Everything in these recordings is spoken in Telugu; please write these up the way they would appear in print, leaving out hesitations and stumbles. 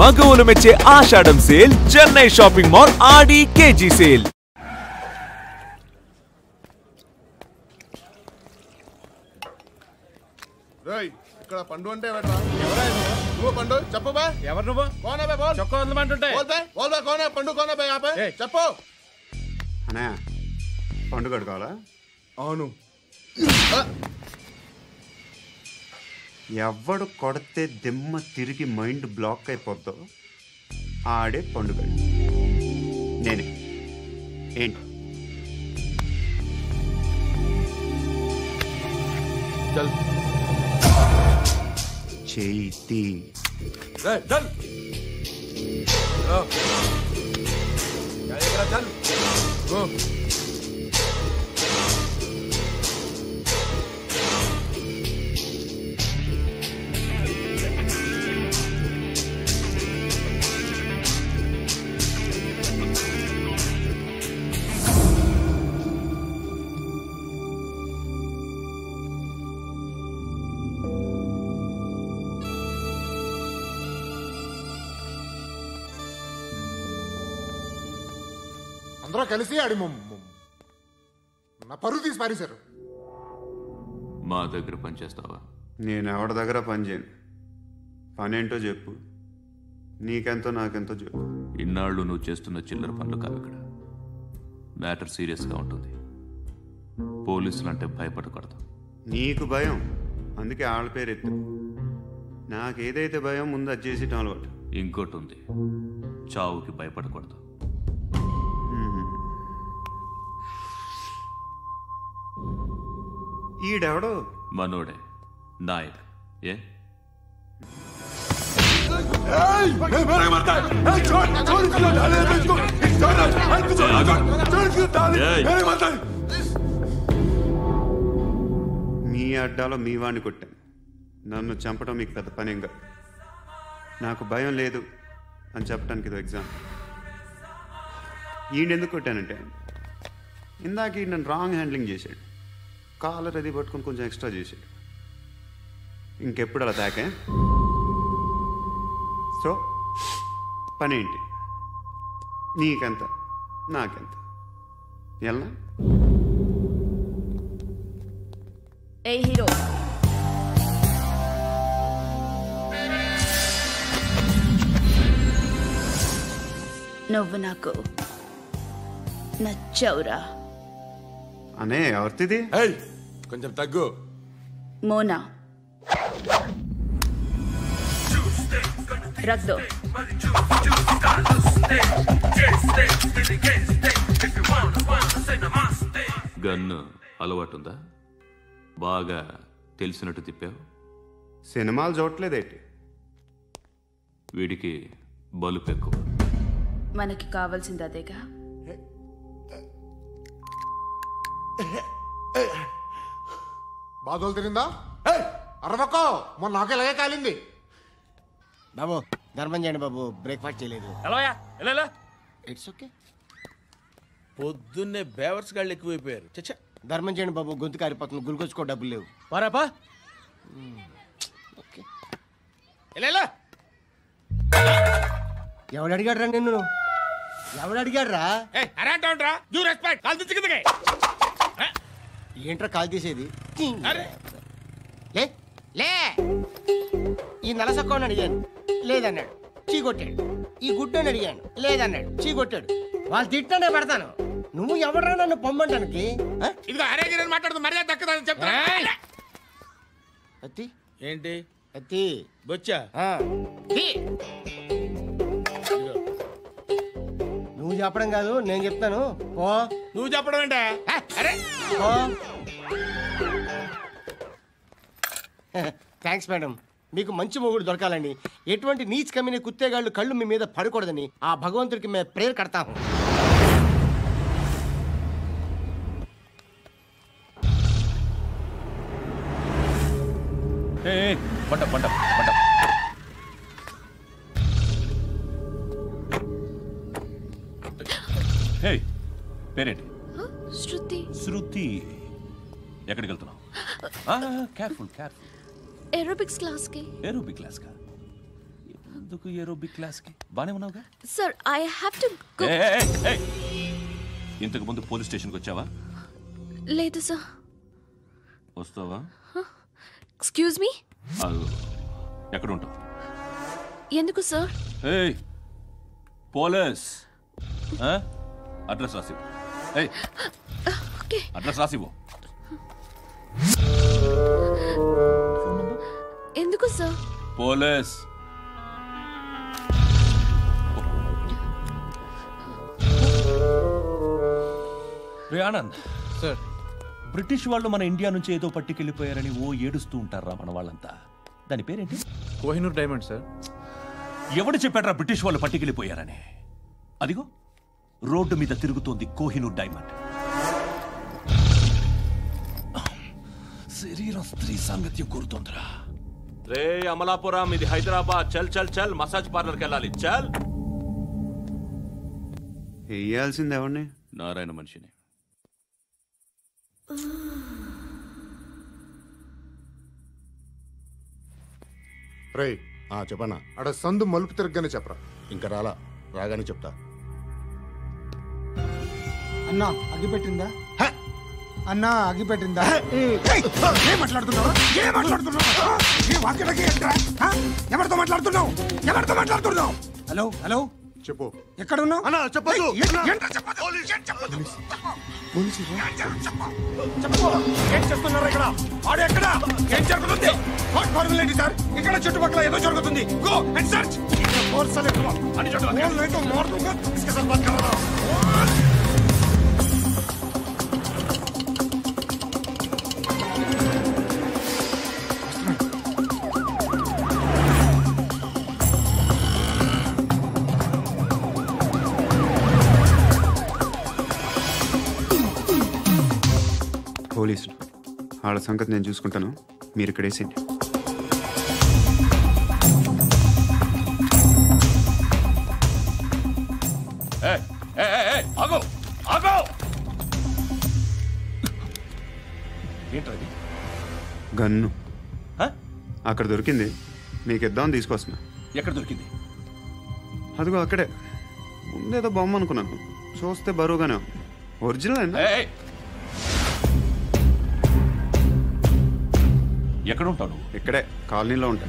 మగవులు మెచ్చే ఆషాఢం సేల్ చెన్నై షాపింగ్ మాల్ ఆడి కేజీ సేల్. ఇక్కడ పండు అంటే నువ్వు పండు చెప్పు బా. ఎవరు నువ్వు? కోనే బే బోల్. చొక్కా వదలమంటుంటే బోల్ బే బోల్ బే కోనే పండు కోనే బే ఆపే చెప్పు. అన్నయ్య పండు కడుకోవాలా? అవును. ఎవడు కొడితే దిమ్మ తిరిగి మైండ్ బ్లాక్ అయిపోద్దో ఆడే పండుగ. నేనే. ఏంటి? చేతి అందరూ కలిసి ఆడి నా పరువు తీసి పారేశారు. మా దగ్గర పని చేస్తావా? నేను ఎవరి దగ్గర పని చేయను. పనేంటో చెప్పు. నీకెంతో నాకెంతో చెప్పు. ఇన్నాళ్ళు నువ్వు చేస్తున్న చిల్లర పనులు కావు. ఇక్కడ మ్యాటర్ సీరియస్గా ఉంటుంది. పోలీసులు అంటే భయపడకూడదు. నీకు భయం, అందుకే ఆళ్ళ పేరు ఎత్తు. నాకేదైతే భయం ముందు అది చేసి అలవాటు. ఇంకోటి ఉంది, చావుకి భయపడకూడదు. ఈడెవడో మనోడే నాయక్. ఏ మీ అడ్డాలో మీ వాడిని కొట్టాను. నన్ను చంపడం మీకు పెద్ద పనేంగా. నాకు భయం లేదు అని చెప్పడానికి ఇది ఎగ్జామ్. ఈయనెందుకు కొట్టానంటే ఇందాక ఈ నన్ను రాంగ్ హ్యాండ్లింగ్ చేశాడు. కాలర్ అది పట్టుకొని కొంచెం ఎక్స్ట్రా చేశాడు. ఇంకెప్పుడు అలా తాకే. సో పనేంటి? నీకెంత నాకెంత ఎలా? ఏ హీరో, నువ్వు నాకు నచ్చవురా. అనే ఎవరిది? కొంచెం తగ్గు. మోనా రక్ దో. గన్ను అలవాటుందా? బాగా తెలిసినట్టు తిప్పావు. సినిమాలు చూడట్లేదేంటి? వీడికి బలుపు ఎక్కువ. మనకి కావాల్సింది అదేగా. బాధలు తిరిందా? అరవకో, మొన్న నాకు ఇలాగే కాలింది. బాబు ధర్మం చేయండి బాబు, బ్రేక్ఫాస్ట్ చేయలేదు. It's okay. పొద్దున్నే బేవర్స్ గాళ్ళు ఎక్కువైపోయారు. చచ్చా, ధర్మం చేయండి బాబు, గొంతు కారిపోతుంది. గురికొచ్చుకో డబ్బులు లేవు. పారాపా. ఓకే. ఎవడు అడిగాడు రా నిన్ను? ఎవడు అడిగాడు రా? ఏంట్రా కాల్ తీసేది? లే లే. ఈ నలసక్కని అడిగాను, లేదన్నాడు, చీ కొట్టాడు. ఈ గుడ్డని అడిగాను, లేదన్నాడు, చీ కొట్టాడు. వాళ్ళు తిట్టానే పెడతాను. నువ్వు ఎవడరా నన్ను పొమ్మంటానికి? మాట్లాడుతూ మర్యాద దక్కదని చెప్తా. అత్తి ఏంటి? అత్తి బొచ్చా? నువ్వు చెప్పడం కాదు, నేను చెప్తాను. ఓ నువ్వు చెప్పడం ఏంటే? అరే థ్యాంక్స్ మేడం. మీకు మంచి మొగుడు దొరకాలని, ఎటువంటి నీచ్ కమ్మిన కుత్తేగాళ్ళు కళ్ళు మీ మీద పడకూడదని ఆ భగవంతుడికి మేము ప్రేయర్ కడతాము. పేరేంటి? శృతి. శృతి. ఎక్కడికి వెళ్తున్నావు? Careful careful. ఏరోబిక్స్ క్లాస్ కి. ఏరోబిక్ క్లాస్ కా? ఎందుకు ఏరోబిక్ క్లాస్కి బానే ఉన్నావుగా? Sir I have to go. ఇంతకు ముందు పోలీస్ స్టేషన్కి వచ్చావా? లేదు సార్. వస్తావా? Excuse me. ఎక్కడ ఉంటావు? ఎందుకు సార్? ఏయ్ పోలీస్ అడ్రస్ రాసివ్వు. ఓకే. అడ్రస్ రాసివ్వు. ఎందుకు సార్? పోలీస్. రే ఆనంద్ సార్, బ్రిటిష్ వాళ్ళు మన ఇండియా నుంచి ఏదో పట్టుకెళ్ళిపోయారని ఏడుస్తూ ఉంటారా మన వాళ్ళంతా? దాని పేరేంటి? Kohinoor diamond sir. ఎవడు చెప్పాడ్రా బ్రిటిష్ వాళ్ళు పట్టుకెళ్ళిపోయారని? అదిగో రోడ్డు మీద తిరుగుతోంది కోహినూర్ డైమండ్. శరీరం స్త్రీ సాంగత్యం కోరుతోందిరా. రే అమలాపురం, ఇది హైదరాబాద్. చల్ చల్ చల్, మసాజ్ పార్లర్కి వెళ్ళాలి. చల్. వేయాల్సింది ఎవరిని? నారాయణ మనిషిని. రే చెప్పనా, అడ సందు మలుపు తిరగగానే చెప్పరా. ఇంకా రాగానే చెప్తా. అన్నా అగిపెట్టిందా? అన్నా అగిపెట్టిందా? ఏం మాట్లాడుతున్నావు? ఎవరితో మాట్లాడుతున్నావు? హలో హలో, చెప్పు. ఎక్కడ ఉన్నావు? అన్నా చెప్పదు. ఏం చేస్తున్నారు ఇక్కడ? ఆడు ఎక్కడ? ఏం జరుగుతుంది? ఏంటి సార్? ఇక్కడ చుట్టుపక్కల ఏదో జరుగుతుంది. Go and search. పోలీసులు వాళ్ళ సంగతి నేను చూసుకుంటాను, మీరు ఇక్కడ వేసేయండి. ఏంటది? గన్ను అక్కడ దొరికింది, మీకు ఇద్దామని తీసుకొస్తున్నా. ఎక్కడ దొరికింది? అదిగో అక్కడే. ముందేదో బొమ్మ అనుకున్నాను, చూస్తే బరువుగానే ఉంది. ఒరిజినల్ అండి. ఎక్కడ ఉంటావు? ఇక్కడే కాలనీలో ఉంటా.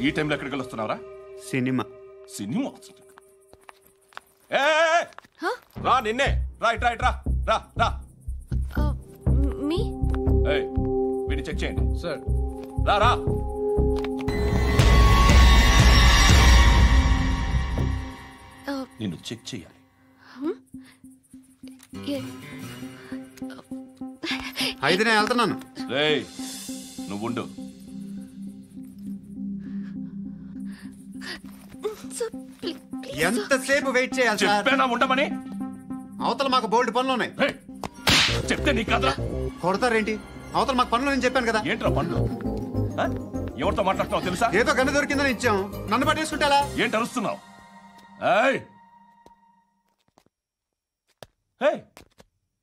ఈ టైంలో ఎక్కడికి వస్తున్నావురా? సినిమా. సినిమా రా, నిన్నే. రైట్ రైట్ రా రా రా. మీ వీడిని చెక్ చేయండి సార్. రా రా. నిన్ను చెక్ చేయాలి. అయితే నేను వెళ్తున్నాను. రేయ్ నువ్వుండు. ఎంతసేపు వెయిట్ చేయాలి? చెప్పేనా ఉండమని? అవతల మాకు బోల్డ్ పనులు ఉన్నాయి. చెప్తే నీకు కదా కొడతారేంటి? అవతల మాకు పనులు నేను చెప్పాను కదా. ఏంట్రా పనులు? ఎవరితో మాట్లాడుతున్నావు తెలుసా? ఏదో గన్ను దొరికిందని ఇచ్చాం, నన్ను పట్టేసుకుంటా. ఏంటి అరుస్తున్నావు?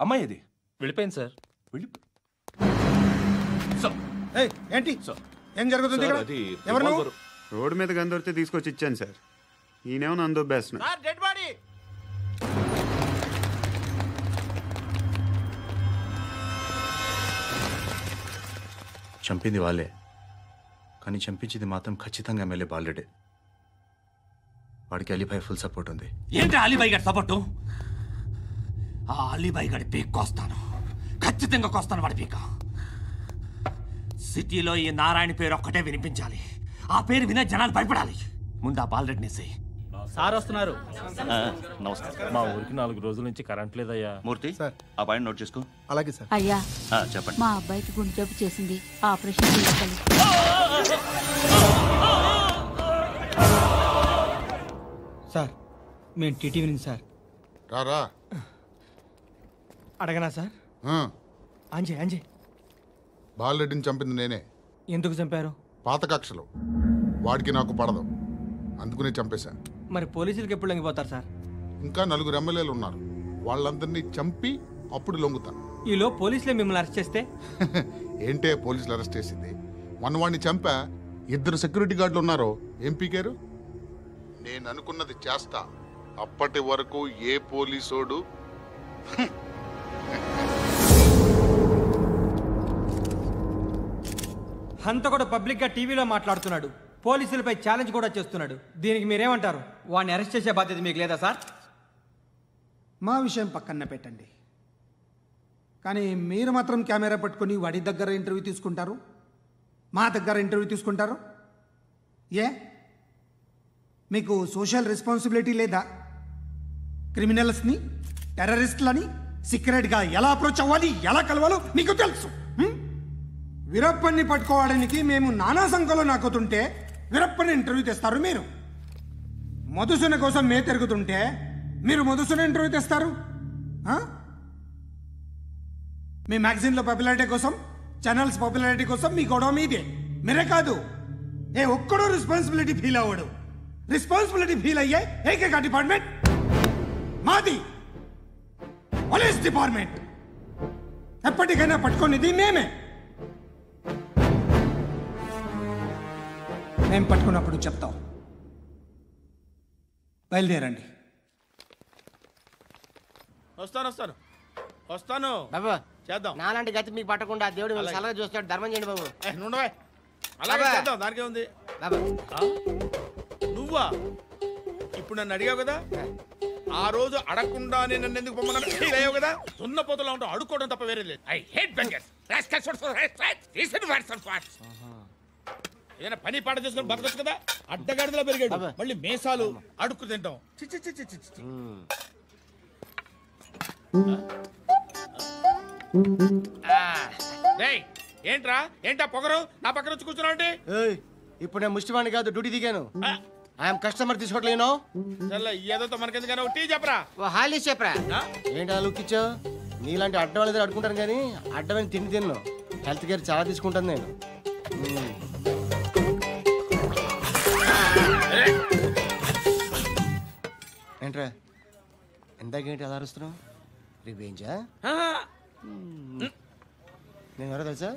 అమ్మాయి ఇది వెళ్ళిపోయింది సార్. ఏంటి ఏం జరుగుతుంది? రోడ్డు మీద గన్ను దొరికితే తీసుకొచ్చి ఇచ్చాను సార్. ఈయనేమో నన్ను దొబ్బేస్తున్నా. Dead body. చంపింది వాళ్ళే, కానీ చంపించింది మాత్రం ఖచ్చితంగా ఎమ్మెల్యే బాలుడే. వాడికి అలీబాయ్ ఫుల్ సపోర్ట్ ఉంది. ఏంటి అలీబాయ్ గారి సపోర్టు? ఆ అలీబాయ్ గారి పీక్ కోస్తాను, ఖచ్చితంగా కోస్తాను వాడి పీక. సిటీలో ఈ నారాయణ పేరు ఒక్కటే వినిపించాలి. ఆ పేరు వినే జనాలు భయపడాలి. ముందు ఆ బాలరెడ్డిని సై. సార్ వస్తున్నారు. నమస్కారం. మా ఊరికి 4 రోజుల నుంచి కరెంట్ లేదయ్యా. మూర్తి ఆ పాయింట్ నోట్ చేసుకో. అలాగే సార్. అయ్యా చెప్పండి. మా అబ్బాయికి గుండె జబ్బు చేసింది, ఆపరేషన్ చేయాలి. సార్ మేము టీటీవీ నుంచి సార్. రా అడగనా సార్? అంజయ్ బాలరెడ్డిని చంపింది నేనే. ఎందుకు చంపారు? పాత కక్షలు. వాడికి నాకు పడదు, అందుకునే చంపేశా. మరి పోలీసులకి ఎప్పుడు లొంగిపోతారు సార్? ఇంకా 4 ఎమ్మెల్యేలు ఉన్నారు. వాళ్ళందరినీ చంపి అప్పుడు లొంగుతా. ఈలో పోలీసులే మిమ్మల్ని అరెస్ట్ చేస్తే? ఏంటే పోలీసులు అరెస్ట్ చేసింది? వాడిని చంపా 2 సెక్యూరిటీ గార్డులు ఉన్నారు. ఏం పీకారు? నేను అనుకున్నది చేస్తా. అప్పటి వరకు ఏ పోలీసోడు హంతకుడు పబ్లిక్ గా టీవీలో మాట్లాడుతున్నాడు, పోలీసులపై ఛాలెంజ్ కూడా చేస్తున్నాడు. దీనికి మీరేమంటారు? వాడిని అరెస్ట్ చేసే బాధ్యత మీకు లేదా సార్? మా విషయం పక్కన పెట్టండి, కానీ మీరు మాత్రం కెమెరా పట్టుకొని వాడి దగ్గర ఇంటర్వ్యూ తీసుకుంటారు, మా దగ్గర ఇంటర్వ్యూ తీసుకుంటారు. ఏ మీకు సోషల్ రెస్పాన్సిబిలిటీ లేదా? క్రిమినల్స్ని, టెర్రరిస్టులని సీక్రెట్గా ఎలా అప్రోచ్ అవ్వాలి, ఎలా కలవాలో మీకు తెలుసు. వీరప్పన్ని పట్టుకోవడానికి మేము నానా సంఖ్యలో నాకుతుంటే వీరప్పని ఇంటర్వ్యూ తెస్తారు మీరు. మధుసూన కోసం మే తిరుగుతుంటే మీరు మధుసూన ఇంటర్వ్యూ తెస్తారు. మీ మ్యాగజైన్లో పాపులారిటీ కోసం, ఛానల్స్ పాపులారిటీ కోసం మీ గొడవ మీదే. మీరే కాదు, ఏ ఒక్కడో రెస్పాన్సిబిలిటీ ఫీల్ అవ్వడు. రెస్పాన్సిబిలిటీ ఫీల్ అయ్యే ఏకైక డిపార్ట్మెంట్ మాది, పోలీస్ డిపార్ట్మెంట్. ఎప్పటికైనా పట్టుకునేది మేమే. మేము పట్టుకున్నప్పుడు చెప్తాం. బయలుదేరండి. వస్తాను బాబు. చేద్దాం. నాలాంటి గతి మీకు పట్టకుండా దేవుడు మిమ్మల్ని సలహా చూస్తాడు. ధర్మం చేయండి బాబు. నుండవే, అలాగే చేద్దాం. దానికే ఉంది. నువ్వా ఇప్పుడు నన్ను అడిగావు కదా, ఆ రోజు అడగకుండానే నన్ను ఎందుకు పొమ్మన్నాను ఫీల్ అయ్యావు కదా. సున్న పోతలో ఉంటావు, అడుక్కోవడం తప్ప వేరే లేదు. I hate bangers. ఏదైనా పని పాట చేసుకుని బతకొచ్చు కదా. అడ్డగాడిదలా పెరిగాడు, మళ్ళీ మేసాలు అడుక్కు తింటాం. ఏంటా పొగరు నా పక్కన వచ్చి కూర్చున్నావు అంటే? ఇప్పుడు నేను ముష్టివాణి కాదు, డ్యూటీ దిగాను. ఐఎమ్ కస్టమర్ తీసుకోవట్లేను. ఏదో మనకెందుకైనా టీ చెప్పరా, హాలీ చెప్పరా. ఏంటి అలా లుక్ ఇచ్చావు? నీలాంటి అడ్డం వాళ్ళ దగ్గర అడుకుంటాను, కానీ అడ్డమైన తిండి తిన్ను. హెల్త్ కేర్ చాలా తీసుకుంటాను నేను. ఏంట్రా ఎందాకేంటి అలా అరుస్తున్నావు? రివేంజా? నేను ఎవరో తెలుసా?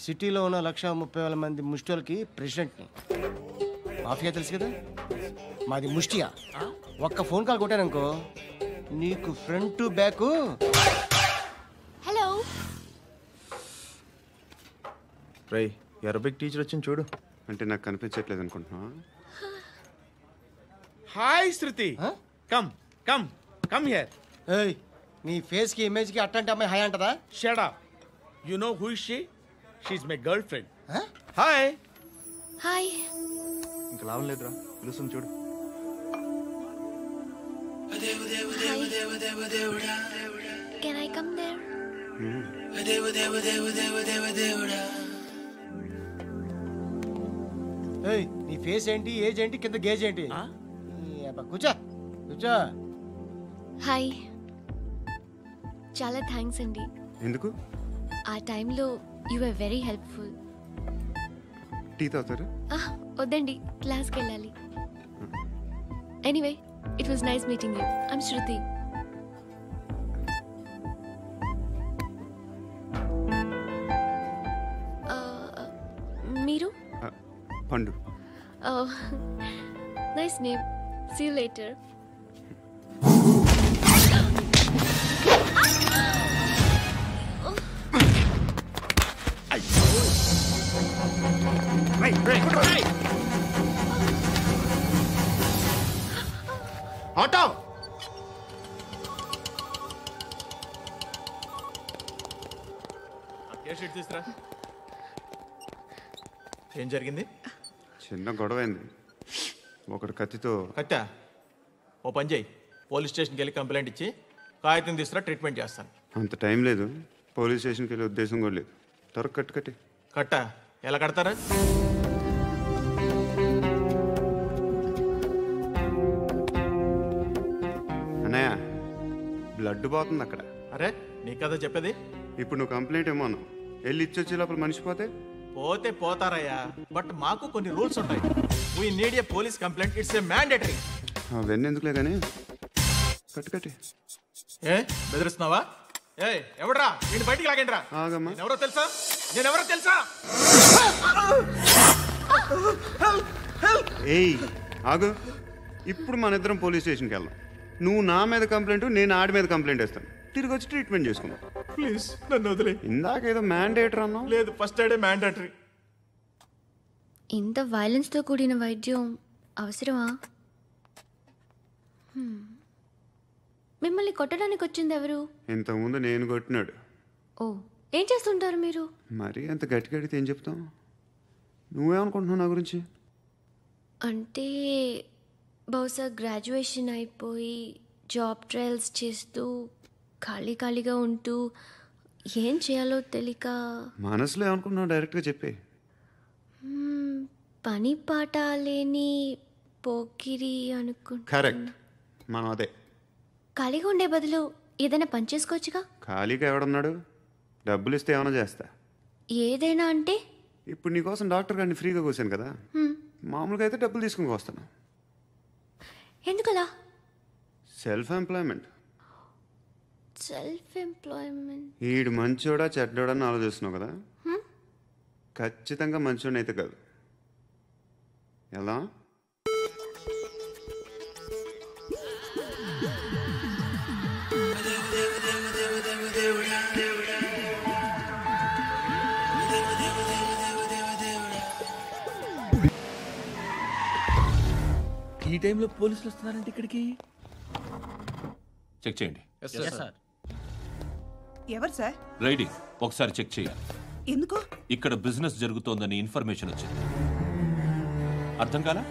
సిటీలో ఉన్న 130,000 మంది ముష్టిలకి ప్రెసిడెంట్ని. మాఫియా తెలుసు కదా, మాది ముష్టియా. ఒక్క ఫోన్ కాల్ కొట్టాననుకో నీకు front to back. Hello Rai, Arabic teacher వచ్చింది చూడు. అంటే నాకు కనిపించట్లేదు అనుకుంటున్నా. Hi Shruti, come come come here. ఏయ్, నీ ఫేస్ కి ఇమేజ్ కి అట్టంటే అమ్మాయి హాయ్ అంటదా? Shut up. You know who is she? She is my girlfriend. Hi hi. ఇంకా లాభం లేదురా, పిలుస్తుంది చూడు. Can I come there? ఏయ్, నీ ఫేస్ ఏంటి, ఏజ్ ఏంటి, కింద గేజ్ ఏంటి? కూర్చో కూర్చో. హాయ్. చాలా థ్యాంక్స్ అండి. ఎందుకు? ఆ టైంలో you are very helpful. Tea తాగుతారా? వద్దండి, క్లాస్కి వెళ్ళాలి. Anyway, it was nice meeting you. I'm Shruti. మీరు? Pandu. Nice name. See you later. Auto తీసుకురా. ఏం జరిగింది? చిన్న గొడవ అయింది. ఒకడు కత్తితో. కట్టా? ఓ పని చేయి, పోలీస్ స్టేషన్కి వెళ్ళి కంప్లైంట్ ఇచ్చి కాగితం తీసుకురా, ట్రీట్మెంట్ చేస్తాను. అంత టైం లేదు, పోలీస్ స్టేషన్కి వెళ్ళే ఉద్దేశం కూడా లేదు. త్వరగా కట్టి. కట్టా? ఎలా కడతారా? అన్నయ్య, బ్లడ్ పోతుంది అక్కడ. అరే, నీ కదా చెప్పేది. ఇప్పుడు నువ్వు కంప్లైంట్ ఏమో అన్నావు, వెళ్ళి ఇచ్చొచ్చే లోపల మనిషి పోతే పోతారయ్యా, బట్ మాకు కొన్ని రూల్స్ ఉంటాయి. We need a police complaint, it's a mandatory. అవన్నీ ఎందుకులే కానీ కట్టి ఏ బెదిరిస్తున్నావా? ఏ ఎవడ్రా నేను బయటికి లాగండి రా. ఆగమ్మా. ఎవరో తెలుసా? నేనెవరో తెలుసా? ఏయ్ ఆగు. ఇప్పుడు మన ఇద్దరం పోలీస్ స్టేషన్కి వెళ్దాం. నువ్వు నా మీద కంప్లైంట్, నేను ఆడి మీద కంప్లైంట్ వేస్తాను. తిరిగి వచ్చి ట్రీట్మెంట్ చేసుకుందాం. ప్లీజ్ నన్ను వదిలే. ఇందాకేదో మ్యాండేటరీ అన్నావు. లేదు, ఫస్ట్ ఎయిడే మ్యాండేటరీ. ఇంత వైలెన్స్తో కూడిన వైద్యం అవసరమా? మిమ్మల్ని కొట్టడానికి వచ్చింది ఎవరు? ఇంతకుముందు నేను కొట్టినాడు. ఓ, ఏం చేస్తుంటారు మీరు? మరి అంత గట్టిగా అడిగితే ఏం చెప్తాం? నువ్వేమనుకుంటున్నావు నా గురించి? అంటే బహుశా గ్రాడ్యుయేషన్ అయిపోయి జాబ్ ట్రయల్స్ చేస్తూ ఖాళీగా ఉంటూ ఏం చేయాలో తెలియక. మనసులో ఏమనుకుంటున్నావు డైరెక్ట్గా చెప్పే. పని పాట లేని పోకిరి అనుకుంటా. కరెక్ట్, మనం అదే. ఖాళీగా ఉండే బదులు ఏదైనా పని చేసుకోవచ్చుగా. ఖాళీగా ఎవడన్నాడు? డబ్బులు ఇస్తే ఏమైనా చేస్తా. ఏదైనా అంటే? ఇప్పుడు నీకోసం డాక్టర్ గారిని ఫ్రీగా కూర్చాను కదా, మామూలుగా అయితే డబ్బులు తీసుకుని వస్తాను. ఎందుకలా? Self employment. Self employment. ఈడు మంచోడా చెడ్డోడా అని ఆలోచిస్తున్నావు కదా, ఖచ్చితంగా మంచోడని అయితే కాదు. ఎలా? ఈ టైంలో పోలీసులు వస్తున్నారంటే ఇక్కడికి. చెక్ చేయండి. ఎవరు సార్? రైడింగ్ ఒకసారి చెక్ చేయాలి. ఎందుకు? ఇక్కడ బిజినెస్ జరుగుతోందని ఇన్ఫర్మేషన్ వచ్చింది. అర్థం కాలా?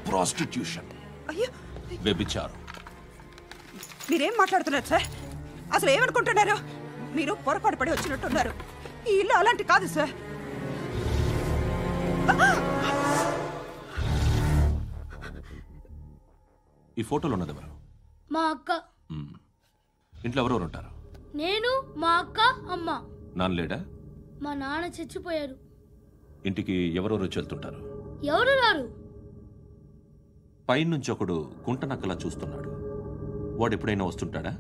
ప్రాస్టిట్యూషన్, అయ్యో, వ్యభిచారం. మీరేం మాట్లాడుతున్నారు సార్? అసలు ఏమనుకుంటున్నారు? మీరు పొరపాటు పడి వచ్చినట్టున్నారు. ఈ ఇల్లు అలాంటి కాదు సార్. ఈ ఫోటోలో ఉన్నది ఎవరు? మా అక్క. ఇంట్లో ఎవరెవరు ఉంటారు? నేను, మా అక్క, అమ్మ. నాన్న లేడా? మా నాన్న చచ్చిపోయారు. ఇంటికి ఎవరెవరు వచ్చి వెళ్తుంటారు? ఎవరు రారు. పైనుంచి ఒకడు కుంటనక్కలా చూస్తున్నాడు. వాడు ఎప్పుడైనా వస్తుంటాడా?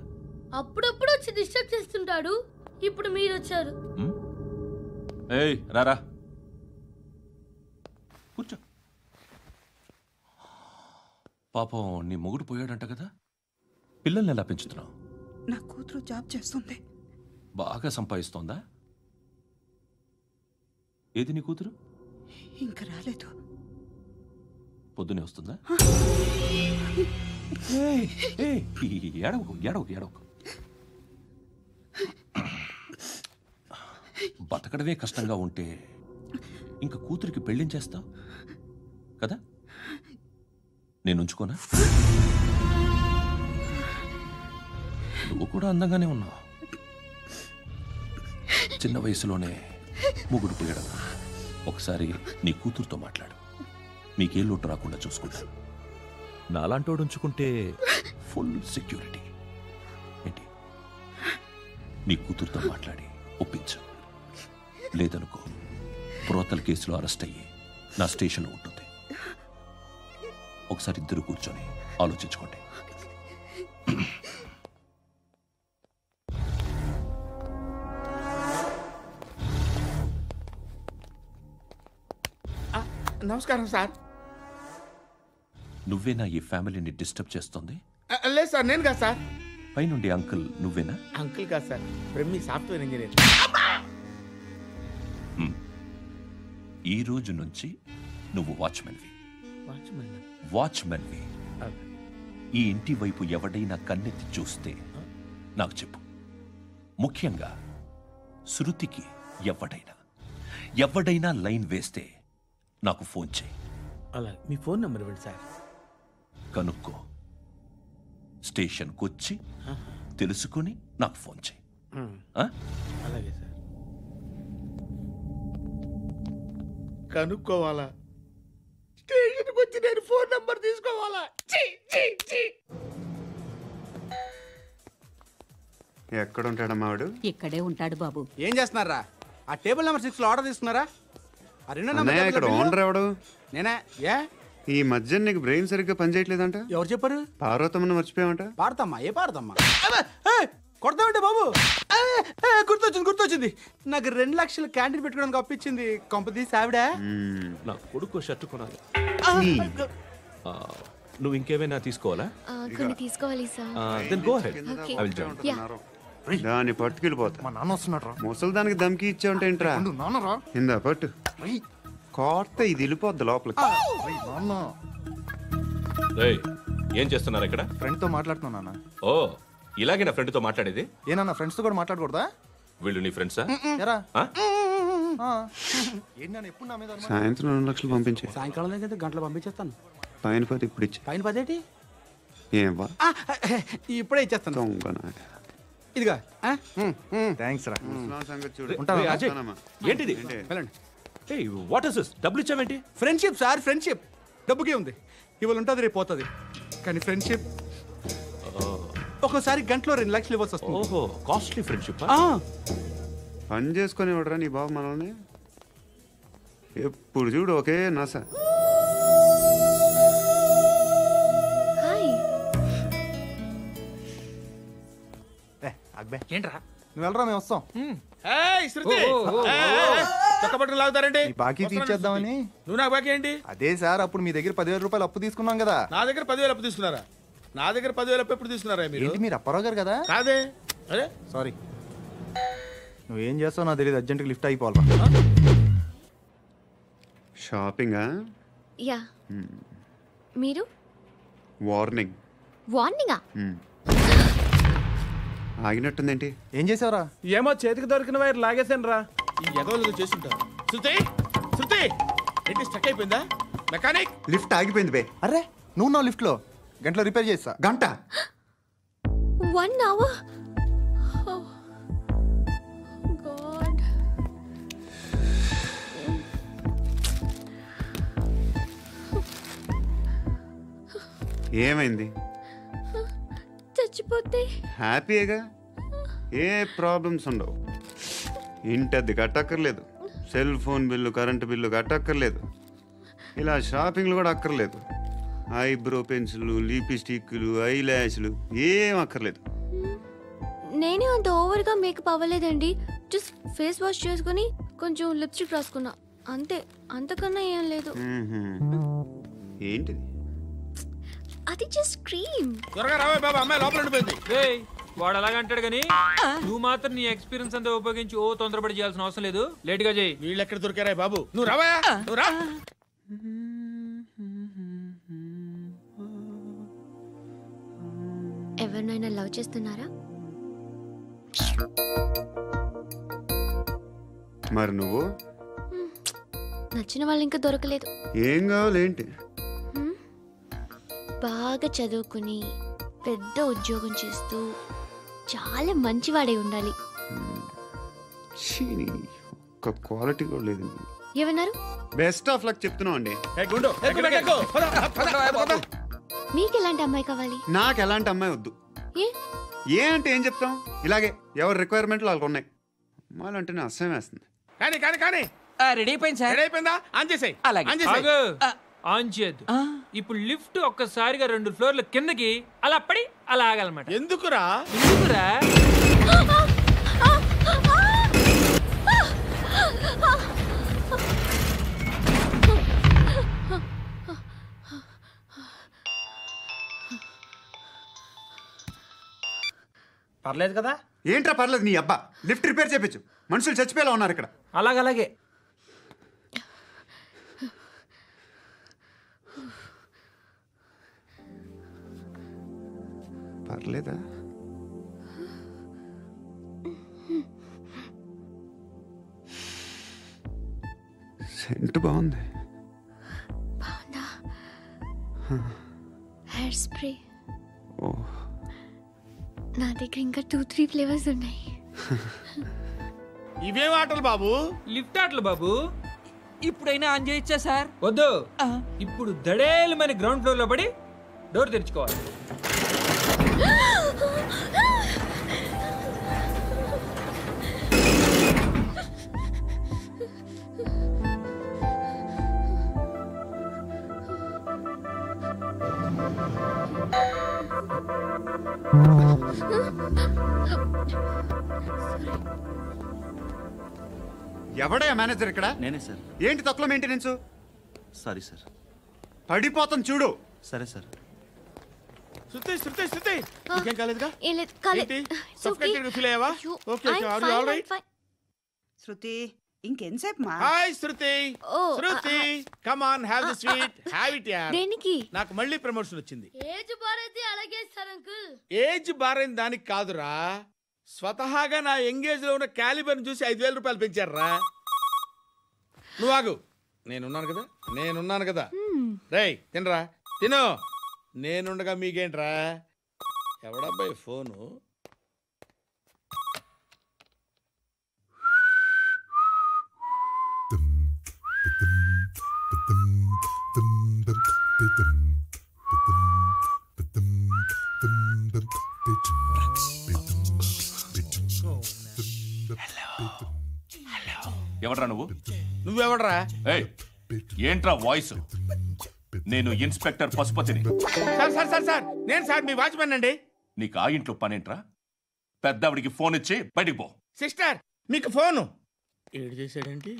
అప్పుడప్పుడు వచ్చి డిస్టర్బ్ చేస్తుంటాడు. ఇప్పుడు మీరు వచ్చారు. ఏయ్ రారా, కూర్చో. పాపం నీ మొగుడు పోయాడంట కదా, పిల్లల్ని ఎలా పెంచుతున్నావు? నా కూతురు జాబ్ చేస్తుంది. బాగా సంపాదిస్తోందా? ఏది నీ కూతురు? ఇంకా రాలేదు. పొద్దునే వస్తుందా? ఏడవకు. బతకడమే కష్టంగా ఉంటే ఇంకా కూతురికి పెళ్ళించేస్తావు కదా? నేను ఉంచుకోనా? నువ్వు కూడా అందంగానే ఉన్నావు. చిన్న వయసులోనే మొగుడు పోయడం. ఒకసారి నీ కూతురుతో మాట్లాడు. మీకే లోటు రాకుండా చూసుకుంటాను. నాలాంటోడు ఉంచుకుంటే ఫుల్ సెక్యూరిటీ. ఏంటి? నీ కూతురుతో మాట్లాడి ఒప్పించు. లేదనుకో, ప్రోతల కేసులో అరెస్ట్ అయ్యి నా స్టేషన్లో ఉంటుంది. ఒకసారి ఇద్దరు కూర్చొని ఆలోచించుకోండి. నమస్కారం సార్. నువ్వేనా ఈ ఫ్యామిలీని డిస్టర్బ్ చేస్తుంది? లేదు సార్, నేను కాదు సార్. పైనుండి అంకుల్ నువ్వేనా? అంకుల్ కాదు సార్, బ్రహ్మి సాఫ్ట్వేర్ ఇంజనీర్. ఈ రోజు నుంచి నువ్వు వాచ్మెన్వి. ఈ ఇంటి వైపు ఎవడైనా కన్నెత్తి చూస్తే నాకు చెప్పు. ముఖ్యంగా శృతికి ఎవడైనా లైన్ వేస్తే నాకు ఫోన్ చేయి. అలా మీ ఫోన్ నెంబర్ ఇవ్వండి సార్. కనుక్కో, స్టేషన్కి వచ్చి తెలుసుకుని నాకు ఫోన్ చేయి. అలాగే సార్. కనుక్కోవాలా? స్టేషన్కి వచ్చి నేను ఫోన్ నెంబర్ తీసుకోవాలా? ఎక్కడ ఉంటాడమ్మా వాడు? ఇక్కడే ఉంటాడు బాబు. ఏం చేస్తున్నారా? ఆ టేబుల్ నెంబర్ 6 లో ఆర్డర్ తీసుకున్నారా? ఆ రెండో ఇక్కడ ఓనర్ ఎవడు? నేనే. ఏ ఈ మధ్య నీకు బ్రెయిన్ సరిగ్గా పనిచేయట్లేదంట. ఎవరు చెప్పారు? పార్వతమ్మను మర్చిపోయామంట. పాడతామ్మా, ఏ పాడతామ్మా? కొడతామంటే బాబు. గుర్తొచ్చింది. నాకు 2 లక్షలు క్యాంటీన్ పెట్టుకోవడానికి అప్పించింది కొంపతీసి ఆవిడ. నా కొడుకు షర్ట్ కొనాలి. నువ్వు ఇంకేమైనా తీసుకోవాలా? కొన్ని తీసుకోవాలి sir. Then go ahead. I will join. దాన్ని పట్టుకెళ్ళిపోతా. మా నాన్న వస్తున్నాడు. ముసలి దానికి దమ్కి ఇచ్చావంటే ఏంట్రా? నాన్నరా ఇందా పట్టు. కోర్త ఇది వెళ్ళిపోద్ది లోపలికి. ఏం చేస్తున్నారు ఇక్కడ? ఫ్రెండ్ తో మాట్లాడుతున్నా నాన్న. ఓ, ఇలాగే నా ఫ్రెండ్ తో మాట్లాడేది? ఏనా ఫ్రెండ్స్ తో కూడా మాట్లాడకూడదా? వీళ్ళు నీ ఫ్రెండ్సా? సాయంత్రం 2 లక్షలు పంపించే. సాయంకాలం దగ్గర గంటలు పంపించేస్తాను. పైన 10 ఇప్పుడు ఇచ్చే. పైన 10 ఏంటి? ఏం వా ఇప్పుడే ఇచ్చేస్తాను. ఇదిగా థ్యాంక్స్ రా. ఏంటిది? What is this? డబ్బులు ఇచ్చావేంటి? Friendship sir, friendship. డబ్బుకే ఉంది, ఇవాళ ఉంటుంది రేపు పోతుంది. కానీ ఫ్రెండ్షిప్ ఒక్కోసారి గంటలో 2 లక్షలు ఇవ్వాల్సి వస్తుంది. ఓహో, కాస్ట్లీ ఫ్రెండ్షిప్. పని చేసుకొని ఇవ్వడరా నీ బాబు మనల్ని. ఎప్పుడు చూడు ఒకే నస. ఏంట్రా నువ్వు వెళ్ళరా, మేము వస్తాం. లాగుతారండి. బాకీ తీర్చేద్దామని. నువ్వు నాకు బాకీ ఏంటి? అదే సార్, అప్పుడు మీ దగ్గర 10,000 రూపాయలు అప్పు తీసుకున్నాం కదా. నా దగ్గర 10,000 అప్పు తీసుకున్నారా? నా దగ్గర 10,000 అప్పు ఎప్పుడు తీసుకున్నారా మీరు? మీరు అప్పారావు గారు కదా? కాదే. అరే సారీ. నువ్వేం చేస్తావు నాకు తెలియదు, అర్జెంట్గా లిఫ్ట్ అయిపోవాలి. షాపింగా? యా. మీరు? వార్నింగ్. వార్నింగా? ఆగినట్టుందేంటి? ఏం చేసావురా? ఏమో చేతికి దొరికిన వైర్ లాగేసాను రా. ఈ ఎగవలు చేస్తుంటారు. శృతి ఏంటి స్టక్ అయిపోయిందా? మెకానిక్ లిఫ్ట్ ఆగిపోయింది బే. అరే నువ్వు నా లిఫ్ట్ లో గంటలో రిపేర్ చేస్తా. గంట? 1 hour? Oh God. ఏమైంది? చచ్చిపోతే హ్యాపీగా, ఏ ప్రాబ్లమ్స్ ఉండవు. ఇంటద్ది కట్టక్కర్లేదు, cell phone bill, current bill కట్టక్కర్లేదు, ఇలా షాపింగ్లు కూడా అక్కర్లేదు. ఐబ్రో పెన్సిల్, లిప్స్టిక్లు, ఐ ల్యాష్లు ఏం అక్కర్లేదు. నేనే అంత ఓవర్గా మేకప్ అవ్వలేదండి. జస్ట్ ఫేస్ వాష్ చేసుకుని కొంచెం లిప్స్టిక్ రాసుకున్నా అంతే, అంతకన్నా ఏం లేదు. ఏంటిది? అది జస్ట్ క్రీమ్. త్వరగా రావే బాబా, అమ్మాయి లోపల ఉండిపోయింది. వాడు అలాగంటాడు కానీ నువ్వు మాత్రం నీ ఎక్స్పీరియన్స్ అంతా ఉపయోగించి తొందరపడి చేయాల్సిన అవసరం లేదు. లేట్ గా చేయి. వీళ్ళు ఎక్కడ దొరికారా బాబు? నువ్వు రావా, నువ్వు రా. ఎవరినైనా లవ్ చేస్తున్నారా? మరి నువ్వు? నచ్చిన వాళ్ళు ఇంకా దొరకలేదు. ఏం కావాలేంటి? బాగా చదువుకుని పెద్ద ఉద్యోగం చేస్తూ చాలా మంచివాడే ఉండాలి. ఒక్క క్వాలిటీ కూడా లేదు. ఏమన్నారు? బెస్ట్ ఆఫ్ లక్ చెప్తున్నావు అండి. మీకు ఎలాంటి అమ్మాయి కావాలి? నాకు ఎలాంటి అమ్మాయి వద్దు. ఏ అంటే ఏం చెప్తాం, ఇలాగే ఎవరి రిక్వైర్మెంట్లు వాళ్ళకు ఉన్నాయి. అమ్మాయిలు అంటేనే అసహ్యం వేస్తుంది. కానీ రెడీ అయిపోయింది సార్. రెడీ అయిపోయిందా? ఆన్ చేసేయ్. ఆన్ చేయద్దు. ఇప్పుడు లిఫ్ట్ ఒక్కసారిగా 2 ఫ్లోర్ల కిందకి అలా పడి అలా ఆగాలన్నమాట. ఎందుకురా? పర్లేదు కదా? ఏంట్రా పర్లేదు నీ అబ్బా. లిఫ్ట్ రిపేర్ చేయించు, మనుషులు చచ్చిపోయేలా ఉన్నారు ఇక్కడ. అలాగే పర్లేదా? సెంట్ బాగుంది. బాగుందా? Hair spray. ఓ, నా దగ్గర ఇంకా 2-3 ఫ్లేవర్స్ ఉన్నాయి. ఇవేం ఆటలు బాబు? లిఫ్ట్ ఆటలు బాబు. ఇప్పుడైనా ఆన్ చేయొచ్చా సార్? వద్దు. ఇప్పుడు దడేలు మన గ్రౌండ్ ఫ్లోర్ లో పడి డోర్ తెరుచుకోవాలి. ఎవడయ్యా మేనేజర్ ఇక్కడ? నేనే సార్. ఏంటి తక్కువ మెయింటెనెన్స్? Sorry sir. పడిపోతాం చూడు. సరే సార్. శృతి శృతి శృతి ఇంకేం కాలేదుగా? ఏం లేదు, కాలేదు. ఏంటి సఫికేటెడ్ గా ఫీల్ అయ్యావా? Okay okay are you all right? Shruti ఇంకెంతసేపు మా hi Shruti. Shruti come on have the sweet. Have it యార్. దేనికి? నాకు మళ్ళీ ప్రమోషన్ వచ్చింది. ఏజ్ బారైతే అలాగే సార్ అంకుల్. ఏజ్ బారైన దానికి కాదురా, స్వతహాగా నా ఎంగేజ్ లో ఉన్న క్యాలిబర్ చూసి 5,000 రూపాయలు పెంచారా. నువ్వు ఆగు, నేనున్నాను కదా. రేయ్ తినరా, తిను. నేనుండగా మీకేంట్రా? ఎవడబ్బాయి ఫోను? ఎవడ్రా నువ్వు? నువ్వెవడ్రా? ఏయ్, ఏంట్రా వాయిస్? నేను ఇన్స్పెక్టర్ పశుపతిని. సార్ నేను సార్ మీ వాచ్మెన్ అండి. నీకు ఆ ఇంట్లో పనేంట్రా? పెద్దవిడికి ఫోన్ ఇచ్చి బయటికి పో. సిస్టర్ మీకు ఫోను. ఏడు చేశాడేంటి?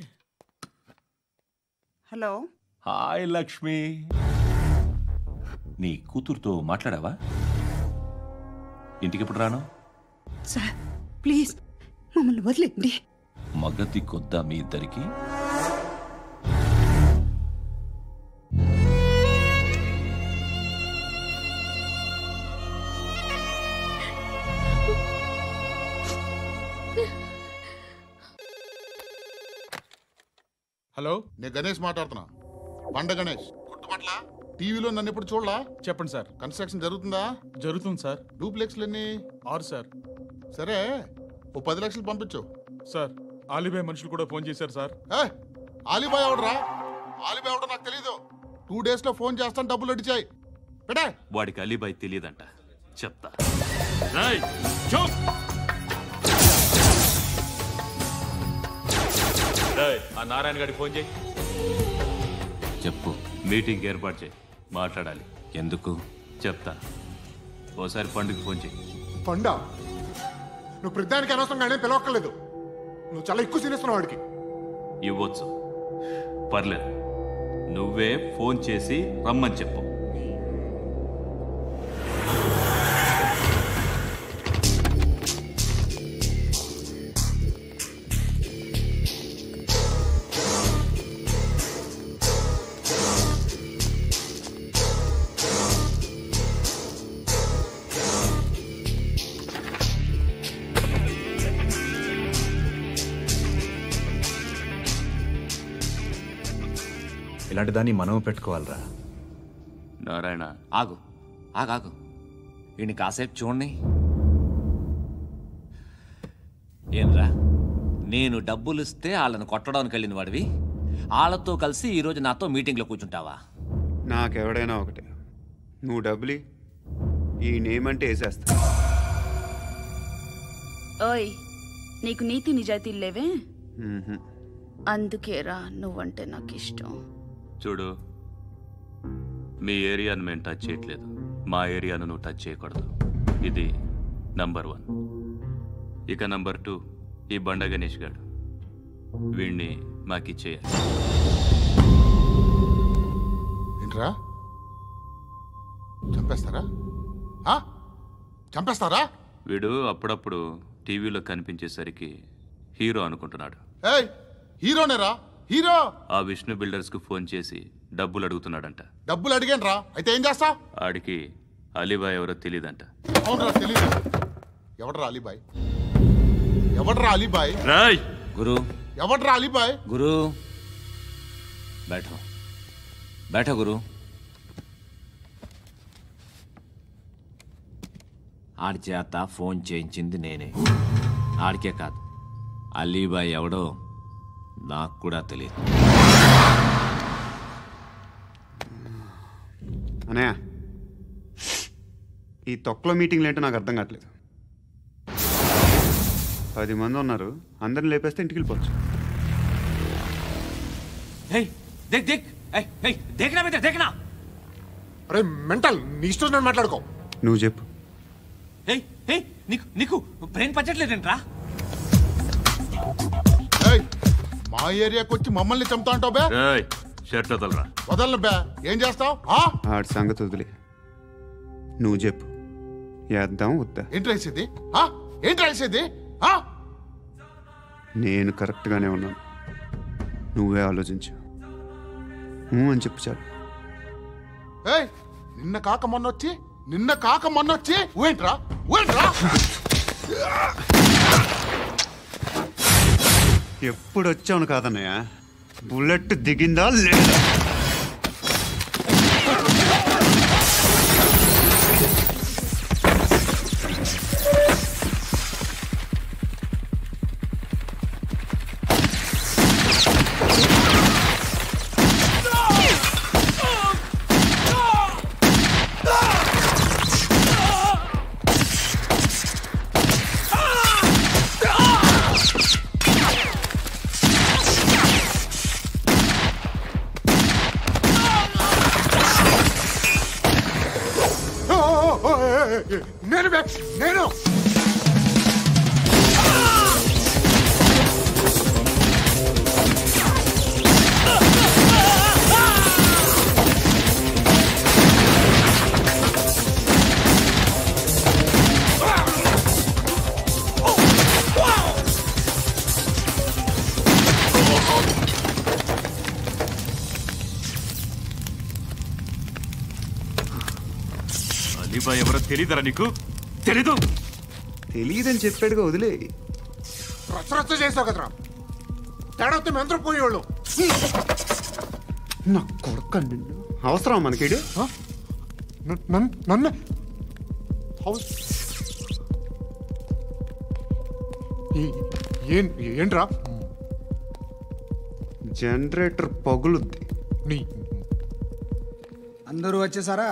హలో. హాయ్ లక్ష్మి, నీ కూతురుతో మాట్లాడావా? ఇంటికి ఎప్పుడు రాను? సార్ ప్లీజ్ మమ్మల్ని వదిలేండి. మగతి కొద్దా మీ ఇద్దరికి? హలో, నేను గణేష్ మాట్లాడుతున్నా. బండ గణేష్ గుర్తుపట్ల? టీవీలో నన్ను ఎప్పుడు చూడలా? చెప్పండి సార్. కన్స్ట్రక్షన్ జరుగుతుందా? జరుగుతుంది సార్. డూప్లెక్స్లు ఎన్ని? 6 సార్. సరే, ఓ 10 లక్షలు పంపించు. సార్ ఆలిబాయ్ మనుషులు కూడా ఫోన్ చేశారు సార్. ఆలిబాయ్ ఎవడరా? ఆలిబాయ్ ఎవడో నాకు తెలీదు. 2 days లో ఫోన్ చేస్తాను, డబ్బులు అడిచాయి. పెట్టే. వాడికి అలీబాయ్ తెలియదంట, చెప్తా. ఆ నారాయణ గారికి ఫోన్ చేయి. చెప్పు. మీటింగ్ ఏర్పాటు చేయి, మాట్లాడాలి. ఎందుకు చెప్తా. ఓసారి పండుగ ఫోన్ చేయి. పండ నువ్వు ప్రతిదానికి అనవసరంగానే పిలవక్కర్లేదు. నువ్వు చాలా ఎక్కువ సీనిస్తున్నావు వాడికి. ఇవ్వచ్చు, పర్లేదు. నువ్వే ఫోన్ చేసి రమ్మని చెప్పు. ఇలాంటి దాన్ని మనం పెట్టుకోవాలరా. నారాయణ ఆగు ఆగాగు, ఈయన కాసేపు చూడండి. ఏంరా, నేను డబ్బులు ఇస్తే వాళ్ళని కొట్టడానికి వెళ్ళిన వాడివి, వాళ్ళతో కలిసి ఈరోజు నాతో మీటింగ్లో కూర్చుంటావా? నాకెవడైనా ఒకటే, నువ్వు డబ్బులి, ఈ నేమ్ అంటే వేసేస్తా. ఓయ్, నీకు నీతి నిజాయితీలు లేవే, అందుకేరా నువ్వంటే నాకు ఇష్టం. చూడు, మీ ఏరియాను మేము టచ్ చేయట్లేదు, మా ఏరియాను నువ్వు టచ్ చేయకూడదు. ఇది నంబర్ 1. ఇక నంబర్ 2, ఈ బండ గణేష్ గారు, వీణ్ణి మాకిచ్చేయాలి. ఏంట్రా, చంపేస్తారా? చంపేస్తారా? వీడు అప్పుడప్పుడు టీవీలో కనిపించేసరికి హీరో అనుకుంటున్నాడు. హీరోనేరా, హీరో. ఆ విష్ణు బిల్డర్స్ కు ఫోన్ చేసి డబ్బులు అడుగుతున్నాడంట. డబ్బులు అడిగాను రా, అయితే ఏం చేస్తా? ఆడికి అలీబాయ్ ఎవరో తెలియదంట. అవునరా, తెలీదు. ఎవడరా అలీబాయ్? ఎవడరా అలీబాయ్? రాయ్ గురు, ఎవడరా అలీబాయ్? గురు బైఠో బైఠో గురు. ఆడి చేత ఫోన్ చేయించింది నేనే. ఆడికే కాదు, అలీబాయ్ ఎవడో నాకు కూడా తెలియదు. అనయ్య, ఈ తొక్కలో మీటింగ్లు ఏంటో నాకు అర్థం కావట్లేదు. 10 మంది ఉన్నారు, అందరిని లేపేస్తే ఇంటికి వెళ్ళిపోవచ్చు. అరే మెంటల్, నీ ఇష్టం నేను మాట్లాడుకో. నువ్వు చెప్పు, నీకు నీకు బ్రెయిన్ పచ్చట్లేదంట్రా? మా ఏరియాకి వచ్చి మమ్మల్ని చంపుతా అంటావు బే? షర్ట్ వదలరా. వదలను బే. ఏం చేస్తావు? ఆడి సంగతి వదిలే, నువ్వు చెప్పు, వేద్దాం వద్దా? ఏంటి రాసేది? ఏంటి రాసేది? నేను కరెక్ట్గానే ఉన్నాను, నువ్వే ఆలోచించు. అని చెప్పు చాలు. నిన్న కాక మొన్నొచ్చి ఊయంట్రా. ఎప్పుడు వచ్చావును కాదన్నయ్య, బుల్లెట్ దిగిందా లేదా? నేను అలీబాయ్ ఎవరో తెలీదరా నీకు? తెలీదు? తెలియదని చెప్పాడుగా, వదిలే. రచ్చ చేసావు కదరా, తేడా వస్తే మెంతరం పోయేవాళ్ళు. నా కొడుక, నిన్ను అవసరం మనకిడు? నన్ను ఏంట్రా? జనరేటర్ పగులుద్ది. అందరూ వచ్చేసారా?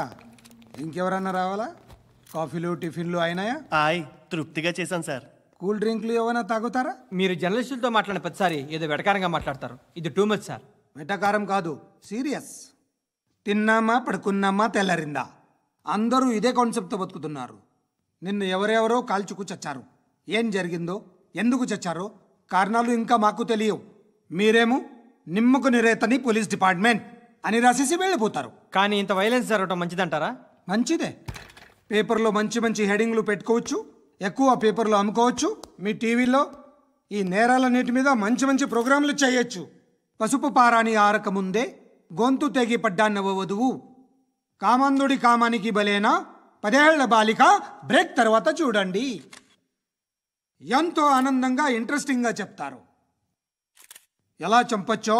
ఇంకెవరన్నా రావాలా? కాఫీలు టిఫిన్లు అయినాయా? తృప్తిగా చేశాను సార్. కూల్ డ్రింక్లు ఏమైనా తాగుతారా? మీరు జర్నలిస్టులతో మాట్లాడిన ప్రతిసారి ఏదో వెటకారంగా మాట్లాడతారు. ఇది టూ మచ్ సార్. వెటకారం కాదు, సీరియస్. తిన్నామా పడుకున్నామా తెల్లరిందా, అందరూ ఇదే కాన్సెప్ట్తో బతుకుతున్నారు. నిన్ను ఎవరెవరో కాల్చుకు చచ్చారు. ఏం జరిగిందో, ఎందుకు చచ్చారో కారణాలు ఇంకా మాకు తెలియవు. మీరేమో నిమ్మకు నిరేతని పోలీస్ డిపార్ట్మెంట్ అని రాసేసి వెళ్ళిపోతారు. కానీ ఇంత వైలెన్స్ జరగడం మంచిదంటారా? మంచిదే. పేపర్లో మంచి మంచి హెడింగ్లు పెట్టుకోవచ్చు, ఎక్కువ పేపర్లు అమ్ముకోవచ్చు. మీ టీవీలో ఈ నేరాలన్నిటి మీద మంచి మంచి ప్రోగ్రాంలు చేయొచ్చు. పసుపు పారాని ఆరక ముందే గొంతు తెగి పడ్డాన్నవ వధువు, కామందుడి కామానికి బలేనా 10 ఏళ్ల బాలిక బ్రేక్ తర్వాత చూడండి. ఎంతో ఆనందంగా ఇంట్రెస్టింగ్గా చెప్తారు. ఎలా చంపచ్చో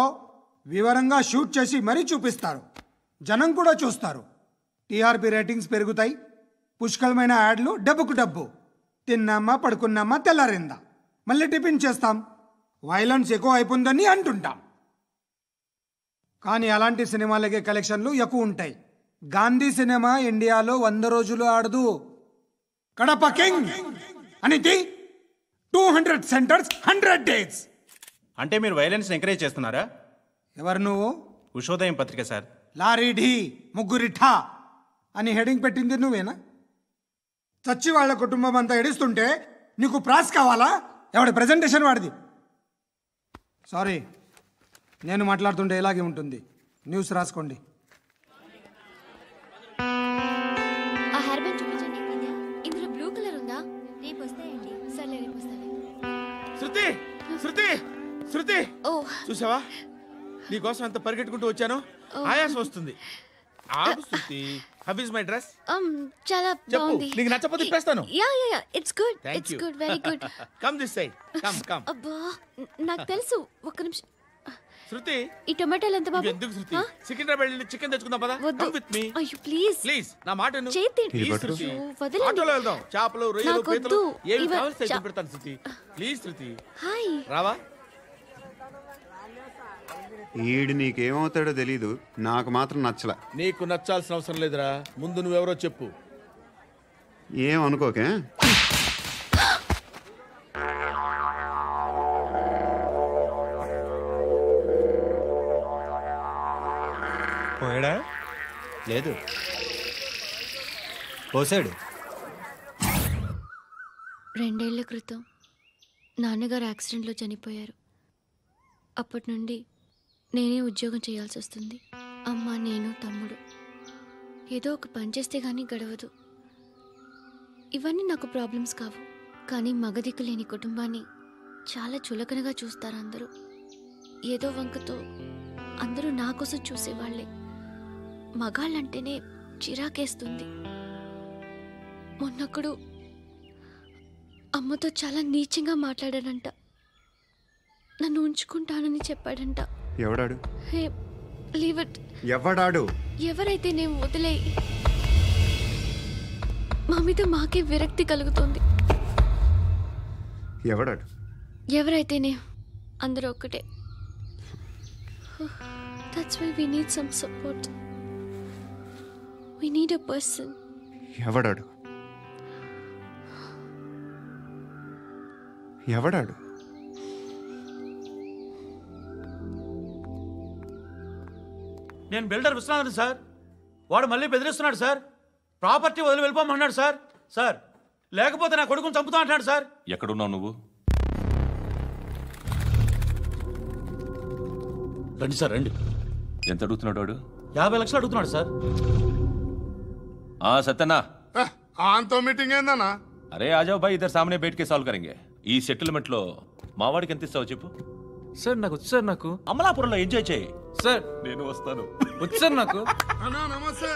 వివరంగా షూట్ చేసి మరీ చూపిస్తారు. జనం కూడా చూస్తారు. టీఆర్పీ రేటింగ్స్ పెరుగుతాయి. పుష్కలమైన యాడ్లు, డబ్బుకు డబ్బు. తిన్నామా పడుకున్నామా తెల్లారిందా, మళ్ళీ టిఫిన్ చేస్తాం. వైలెన్స్ ఎక్కువ అయిపోయిందని అంటుంటాం. కానీ అలాంటి సినిమాలకే కలెక్షన్లు ఎక్కువ ఉంటాయి. గాంధీ సినిమా ఇండియాలో 100 రోజులు ఆడదు. కడప కింగ్ అనేది 200 సెంటర్స్ 100 డేస్. అంటే మీరు వైలెన్స్ ఎంకరేజ్ చేస్తున్నారా? ఎవరు నువ్వు? ఉషోదయం పత్రిక సార్. లారీ ఢీ ముగ్గురి ఠా అని హెడింగ్ పెట్టింది నువ్వేనా? చచ్చి వాళ్ళ కుటుంబం అంతా ఎడుస్తుంటే నీకు ప్రాస్ కావాలా? ఎవడి ప్రెజెంటేషన్ వాడిది. సారీ, నేను మాట్లాడుతుంటే ఇలాగే ఉంటుంది. న్యూస్ రాసుకోండి. ఆ హెయిర్ బ్యాండ్ చూపించండి. ఇందులో బ్లూ కలర్ ఉందా? రేపు వస్తాయండి. సర్లే, రేపు వస్తాను. శృతి శృతి శృతి, చూసావా నీకోసం ఎంత పరిగెట్టుకుంటూ వచ్చాను. ఆయాసం వస్తుంది. ఆగు Shruti. How is my dress? చాలా బాగుంది. నీకు నచ్చకపోతే తిప్పేస్తాను. Yeah it's good. It's good, very good. Come this side. Come. అబ్బా, నాకు తెలుసు. ఒక్క నిమిషం. శృతి, ఈ టొమాటోలు ఎంత బాబు? ఎందుకు శృతి? సికింద్రాబాద్ వెళ్ళి చికెన్ తెచ్చుకుందాం పద. Come with me. అయ్యో ప్లీజ్. ప్లీజ్ నా మాట విను. ప్లీజ్ శృతి, వదలండి. ఆటోలో వెళ్దాం. చేపలు, రొయ్యలు, పీతలు ఏమి ఇవ- కావాలి తెచ్చి పెడతాను శృతి. Please Shruti. హాయ్. రావా? ఈడు నీకేమవుతాడో తెలీదు, నాకు మాత్రం నచ్చలా. నీకు నచ్చాల్సిన అవసరం లేదురా. ముందు నువ్వెవరో చెప్పు. ఏమనుకోకే. పోయాడా? లేదు, పోసాడు. 2 ఏళ్ల క్రితం నాన్నగారు యాక్సిడెంట్లో చనిపోయారు. అప్పటి నుండి నేనే ఉద్యోగం చేయాల్సి వస్తుంది. అమ్మ, నేను, తమ్ముడు ఏదో ఒక పని చేస్తే కానీ గడవదు. ఇవన్నీ నాకు ప్రాబ్లమ్స్ కావు, కానీ మగదిక్కు లేని కుటుంబాన్ని చాలా చులకనగా చూస్తారు అందరూ. ఏదో వంకతో అందరూ నా కోసం చూసేవాళ్లే. మగాళ్ళంటేనే చిరాకేస్తుంది. మొన్నప్పుడు అమ్మతో చాలా నీచంగా మాట్లాడాడంట. నన్ను ఉంచుకుంటానని చెప్పాడంట. ఎవడాడు? హే, లీవ్ ఇట్. ఎవడాడు? ఎవరైతే నేను వదిలేయి. మా మీద మాకే విరక్తి కలుగుతుంది. ఎవడాడు? ఎవరైతేనే అందరూ ఒక్కటే. That's why we need some support. We need a person. ఎవడాడు? ఎవడాడు? నేను బిల్డర్ విశ్వనాథన్ సార్. వాడు మళ్ళీ బెదిరిస్తున్నాడు సార్. ప్రాపర్టీ వదిలి వెళ్ళిపోమన్నాడు సార్. సార్, లేకపోతే నా కొడుకుని చంపుతా అంటాడు సార్. ఎక్కడున్నావు నువ్వు? రండి సార్, రండి. ఎంత అడుగుతున్నాడు వాడు? 50 లక్షలు అడుగుతున్నాడు సార్. సత్యనా, ఆంతో మీటింగ్ ఏందన్నా? అరే ఆజావ్ భాయ్, ఇద్దరు సామనే బయటకే సాల్వ్ కరెంగే. ఈ సెటిల్మెంట్ లో మావాడికి ఎంత ఇస్తావు చెప్పు. సార్ నాకు వచ్చు సార్. నాకు అమలాపురంలో ఎంజాయ్ చేయి సార్. నేను వస్తాను. వచ్చు సార్ నాకు. అన్నా నమస్తే.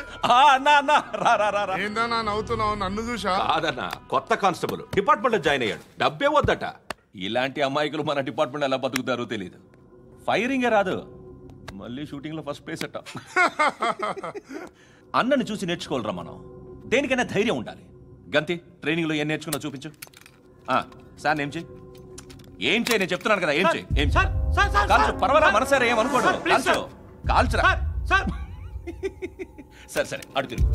అన్నా అన్నా, రా రా రా. ఏందన్నా నవ్వుతున్నావు? నన్ను చూసా? కాదన్నా, కొత్త కానిస్టేబుల్ డిపార్ట్మెంట్ లో జాయిన్ అయ్యాడు. డబ్బే వద్దట. ఇలాంటి అమాయకులు మన డిపార్ట్మెంట్ ఎలా బతుకుతారో తెలియదు. ఫైరింగే రాదు, మళ్ళీ షూటింగ్ లో ఫస్ట్ ప్లేస్ అట్ట. అన్నని చూసి నేర్చుకోవాలరా మనం. దేనికైనా ధైర్యం ఉండాలి. గంతి, ట్రైనింగ్ లో ఏం నేర్చుకున్నా చూపించు. సార్ ఏం చేయి, ఏం చేయి, నేను చెప్తున్నాను కదా. ఏం చేయి, ఏం కాల్చు. పర్వాలా, మనసారా ఏం అనుకోడు. కాల్చు, కాల్చురా. సరే సరే, అడు తిరుగు.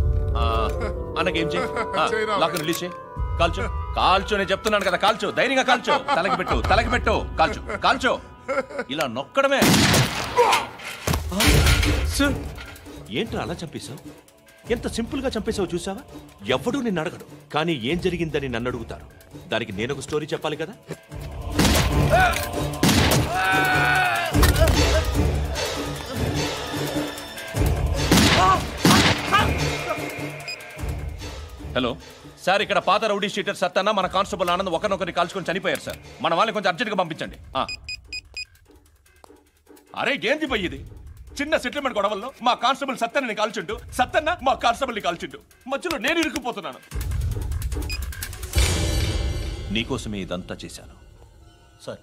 అన్నకేం చేయి, లాక్ రిలీజ్ చేయి. కాల్చు, కాల్చు, నేను చెప్తున్నాను కదా. కాల్చు, ధైర్యంగా కాల్చు. తలకి పెట్టు, తలకి పెట్టు. కాల్చు, కాల్చు. ఇలా నొక్కడమే. ఏంట్రా అలా చంపేశావు? ఎంత సింపుల్ గా చంపేశావు చూసావా? ఎవడూ నిన్ను అడగడు, కానీ ఏం జరిగిందని నన్ను అడుగుతారు. దానికి నేను ఒక స్టోరీ చెప్పాలి కదా. హలో సార్, ఇక్కడ పాత రౌడీ షీటర్ సత్తన్న, మన కానిస్టేబుల్ ఆనంద్ ఒకరినొకరిని కాల్చుకొని చనిపోయారు సార్. మన వాళ్ళని కొంచెం అర్జెంట్గా పంపించండి. అరే ఏంది పోయి ఇది? చిన్న సెటిల్మెంట్ గొడవల్లో మా కానిస్టేబుల్ సత్తన్నని కాల్చుంటూ, సత్తన్న మా కానిస్టేబుల్ని కాల్చుంటూ, మధ్యలో నేను ఇరుక్కుపోతున్నాను. నీకోసమే ఇదంతా చేశాను సార్.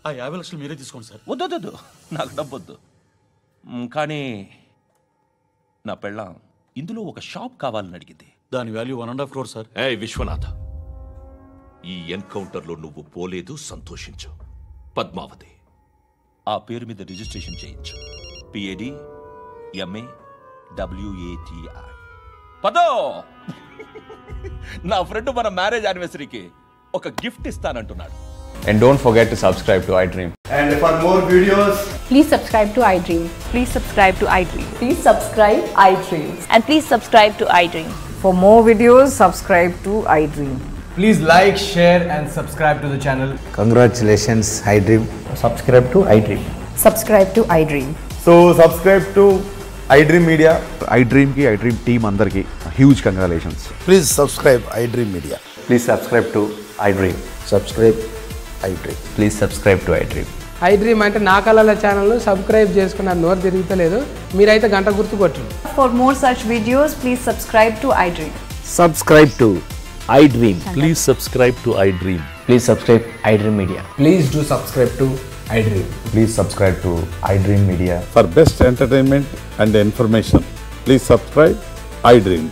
ఆ 50 లక్షలు మీరే తీసుకోండి సార్. వద్దొద్దు, నాకు డబ్బొద్దు. కానీ నా పెళ్ళాం ఇందులో ఒక షాప్ కావాలని అడిగింది. దాని వాల్యూ 1.5 crore సార్. ఏ విశ్వనాథ, ఈ ఎన్కౌంటర్లో నువ్వు పోలేదు, సంతోషించు. పద్మావతి ఆ పేరు మీద రిజిస్ట్రేషన్ చేయించు. PADMAWATI. పదో, నా ఫ్రెండ్ మన మ్యారేజ్ యానివర్సరీకి ఒక gift ఇస్తానంటున్నాడు. And don't forget to subscribe to iDream. And for more videos, please subscribe to iDream. please subscribe to iDream. Please subscribe iDream. And please subscribe to iDream. For more videos, subscribe to iDream. Please like, share and subscribe to the channel. Congratulations, iDream. Subscribe to iDream. Subscribe to iDream. So subscribe to iDream Media. iDream ki, iDream team andarki huge congratulations. Please subscribe iDream Media. Please subscribe to iDream. Subscribe iDream. Please subscribe to iDream. iDream అంటే నా కళల ఛానల్ సబ్స్క్రైబ్ చేసుకున్న నోరు తిరుగుతలేదు. మీరైతే గంట గుర్తు కొట్టండి. For more such videos, please subscribe to iDream. Subscribe to iDream. Please subscribe to iDream. Please subscribe iDream Media. Please do subscribe to iDream. Please subscribe to iDream Media. For best entertainment and information, please subscribe iDream.